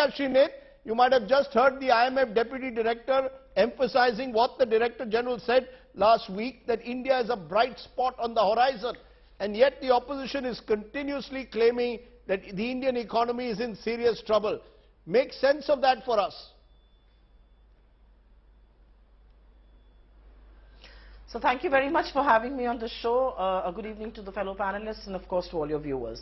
Supriya Srinath, you might have just heard the IMF Deputy Director emphasizing what the Director General said last week, that India is a bright spot on the horizon. And yet the opposition is continuously claiming that the Indian economy is in serious trouble. Make sense of that for us. So thank you very much for having me on the show. A good evening to the fellow panelists and of course to all your viewers.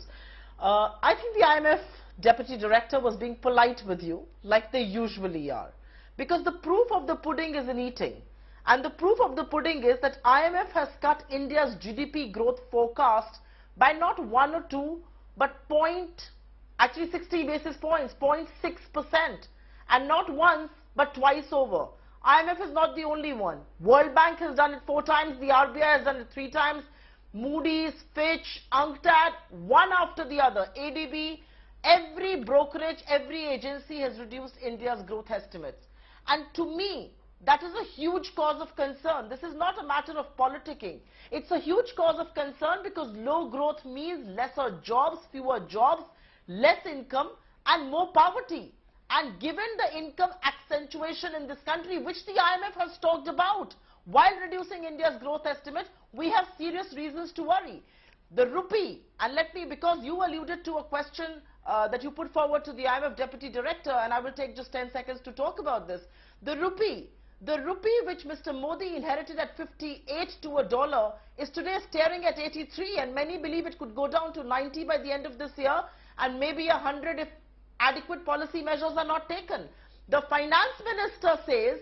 I think the IMF Deputy Director was being polite with you, like they usually are. Because the proof of the pudding is in eating. And the proof of the pudding is that IMF has cut India's GDP growth forecast by not 1 or 2, but 60 basis points, 0.6%. And not once, but twice over. IMF is not the only one. World Bank has done it 4 times, the RBI has done it 3 times, Moody's, Fitch, UNCTAD, one after the other, ADB, every brokerage, every agency has reduced India's growth estimates. And to me, that is a huge cause of concern. This is not a matter of politicking. It's a huge cause of concern because low growth means lesser jobs, fewer jobs, less income and more poverty. And given the income accentuation in this country, which the IMF has talked about, while reducing India's growth estimate, we have serious reasons to worry. The rupee, and because you alluded to a question that you put forward to the IMF Deputy Director, and I will take just 10 seconds to talk about this. The rupee which Mr. Modi inherited at 58 to a dollar is today staring at 83, and many believe it could go down to 90 by the end of this year and maybe 100 if adequate policy measures are not taken. The finance minister says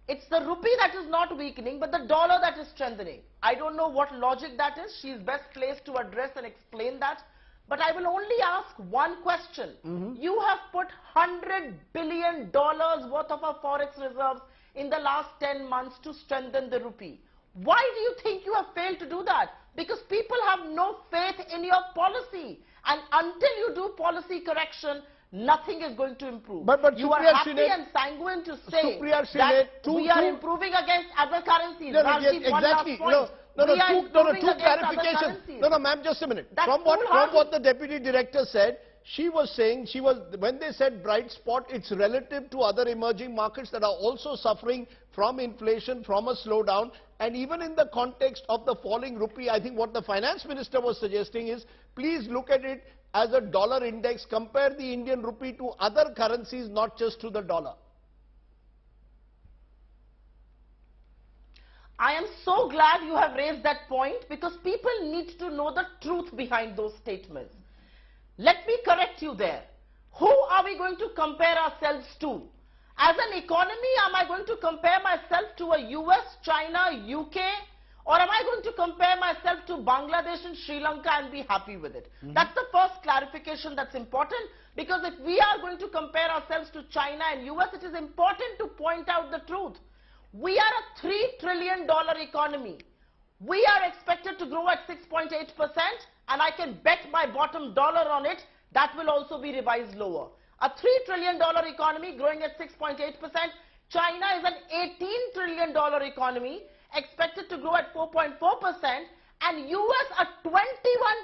it's the rupee that is not weakening, but the dollar that is strengthening. I don't know what logic that is. She is best placed to address and explain that. But I will only ask one question. You have put $100 billion worth of our forex reserves in the last 10 months to strengthen the rupee. Why do you think you have failed to do that? Because people have no faith in your policy. And until you do policy correction, nothing is going to improve. But you are happy and sanguine to say that we are improving against other currencies. Exactly. Two clarifications. No, ma'am, just a minute. From what the Deputy Director said, she was saying, when they said bright spot, it's relative to other emerging markets that are also suffering from inflation, from a slowdown, and even in the context of the falling rupee, I think what the finance minister was suggesting is, please look at it as a dollar index, compare the Indian rupee to other currencies, not just to the dollar. I am so glad you have raised that point because people need to know the truth behind those statements. Let me correct you there. Who are we going to compare ourselves to? As an economy, am I going to compare myself to a US, China, UK? Or am I going to compare myself to Bangladesh and Sri Lanka and be happy with it? That's the first clarification that's important, because if we are going to compare ourselves to China and US, it is important to point out the truth. We are a $3 trillion economy. We are expected to grow at 6.8%, and I can bet my bottom dollar on it, that will also be revised lower. A $3 trillion economy growing at 6.8%. China is an $18 trillion economy, expected to grow at 4.4%, and US, a $21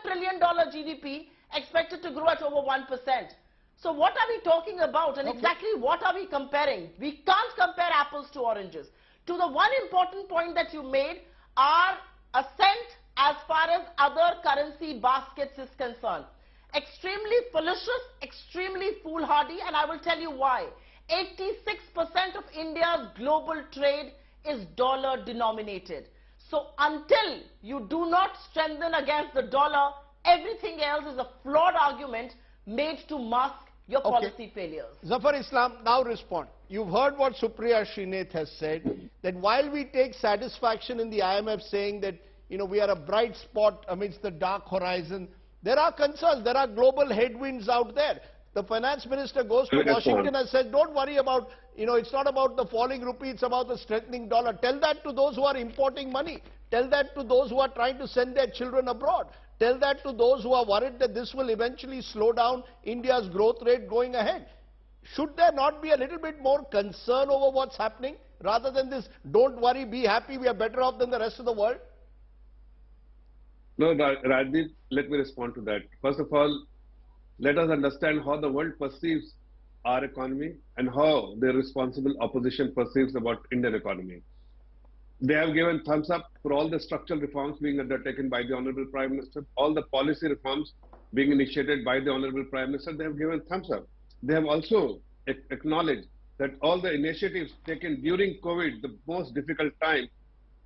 trillion GDP, expected to grow at over 1%. So what are we talking about, and exactly what are we comparing? We can't compare apples to oranges. To the one important point that you made, our ascent as far as other currency baskets is concerned. Extremely fallacious, extremely foolhardy, and I will tell you why. 86% of India's global trade is dollar denominated. So until you do not strengthen against the dollar, everything else is a flawed argument made to mask your policy failures. Zafar Islam, now respond. You've heard what Supriya Srinath has said, that while we take satisfaction in the IMF saying that, we are a bright spot amidst the dark horizon, there are concerns, there are global headwinds out there. The finance minister goes to Washington and says, don't worry about, it's not about the falling rupee, it's about the strengthening dollar. Tell that to those who are importing money. Tell that to those who are trying to send their children abroad. Tell that to those who are worried that this will eventually slow down India's growth rate going ahead. Should there not be a little bit more concern over what's happening rather than this, don't worry, be happy, we are better off than the rest of the world? No, Rajdeep, let me respond to that. First of all, let us understand how the world perceives our economy and how the responsible opposition perceives about Indian economy. They have given thumbs up for all the structural reforms being undertaken by the Honorable Prime Minister, all the policy reforms being initiated by the Honorable Prime Minister. They have given thumbs up. They have also acknowledged that all the initiatives taken during COVID, the most difficult time,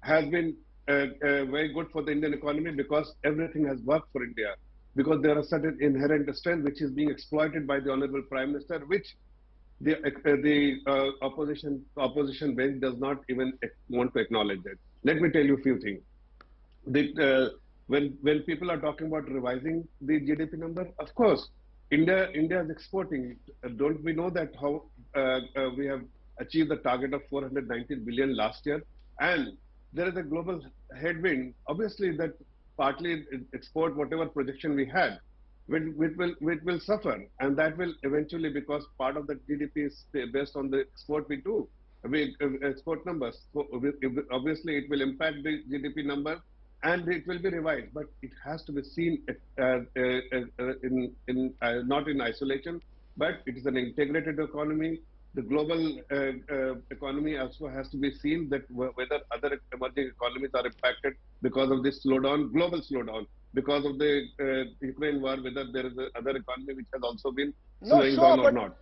has been very good for the Indian economy because everything has worked for India. Because there are certain inherent strength which is being exploited by the Honorable Prime Minister, which the opposition bench does not even want to acknowledge that. Let me tell you a few things. When people are talking about revising the GDP number, of course, India is exporting. Don't we know that how we have achieved the target of 419 billion last year? And there is a global headwind. Obviously, that partly export whatever projection we had, which will suffer, and that will eventually, because part of the GDP is based on the export we do, export numbers. So obviously, it will impact the GDP number, and it will be revised. But it has to be seen not in isolation, but it is an integrated economy. The global economy also has to be seen that whether other emerging economies are impacted because of this slowdown, global slowdown, because of the Ukraine war, whether there is another economy which has also been slowing down or not.